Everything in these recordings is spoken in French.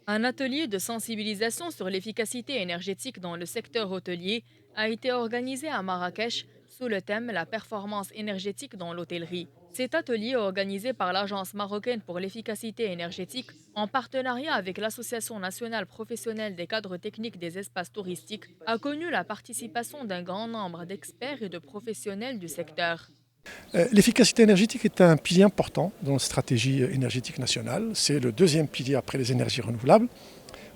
Un atelier de sensibilisation sur l'efficacité énergétique dans le secteur hôtelier a été organisé à Marrakech sous le thème La performance énergétique dans l'hôtellerie. Cet atelier, organisé par l'Agence marocaine pour l'efficacité énergétique en partenariat avec l'Association nationale professionnelle des cadres techniques des espaces touristiques, a connu la participation d'un grand nombre d'experts et de professionnels du secteur. L'efficacité énergétique est un pilier important dans la stratégie énergétique nationale. C'est le deuxième pilier après les énergies renouvelables,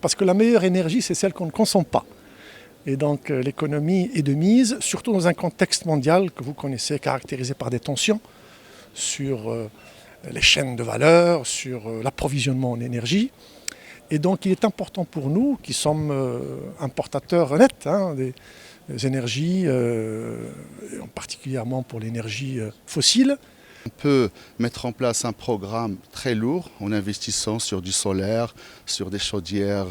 parce que la meilleure énergie, c'est celle qu'on ne consomme pas. Et donc l'économie est de mise, surtout dans un contexte mondial que vous connaissez, caractérisé par des tensions sur les chaînes de valeur, sur l'approvisionnement en énergie. Et donc il est important pour nous, qui sommes importateurs nets des énergies, particulièrement pour l'énergie fossile. On peut mettre en place un programme très lourd en investissant sur du solaire, sur des chaudières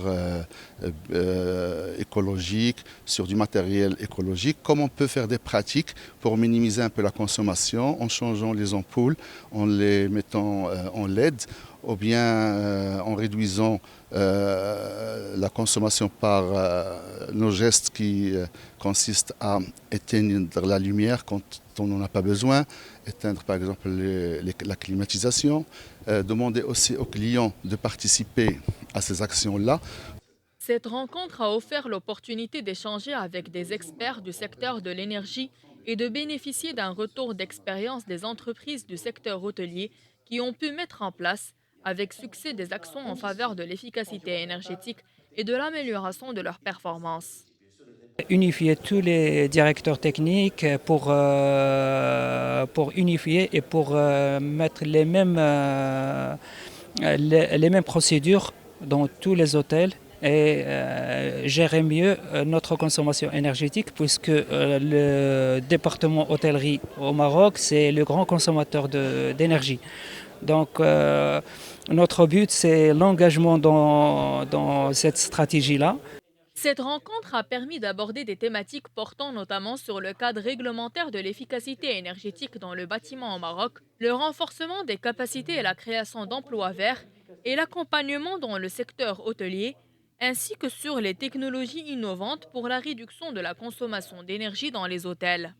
écologiques, sur du matériel écologique, comme on peut faire des pratiques pour minimiser un peu la consommation en changeant les ampoules, en les mettant en LED ou bien en réduisant la consommation par nos gestes qui consistent à éteindre la lumière quand on n'en a pas besoin, éteindre par exemple la climatisation, demander aussi aux clients de participer à ces actions-là. Cette rencontre a offert l'opportunité d'échanger avec des experts du secteur de l'énergie et de bénéficier d'un retour d'expérience des entreprises du secteur hôtelier qui ont pu mettre en place avec succès des actions en faveur de l'efficacité énergétique et de l'amélioration de leurs performances. Unifier tous les directeurs techniques pour unifier et pour mettre les mêmes procédures dans tous les hôtels et gérer mieux notre consommation énergétique puisque le département hôtellerie au Maroc, c'est le grand consommateur d'énergie. Donc notre but, c'est l'engagement dans cette stratégie-là. Cette rencontre a permis d'aborder des thématiques portant notamment sur le cadre réglementaire de l'efficacité énergétique dans le bâtiment au Maroc, le renforcement des capacités et la création d'emplois verts et l'accompagnement dans le secteur hôtelier, ainsi que sur les technologies innovantes pour la réduction de la consommation d'énergie dans les hôtels.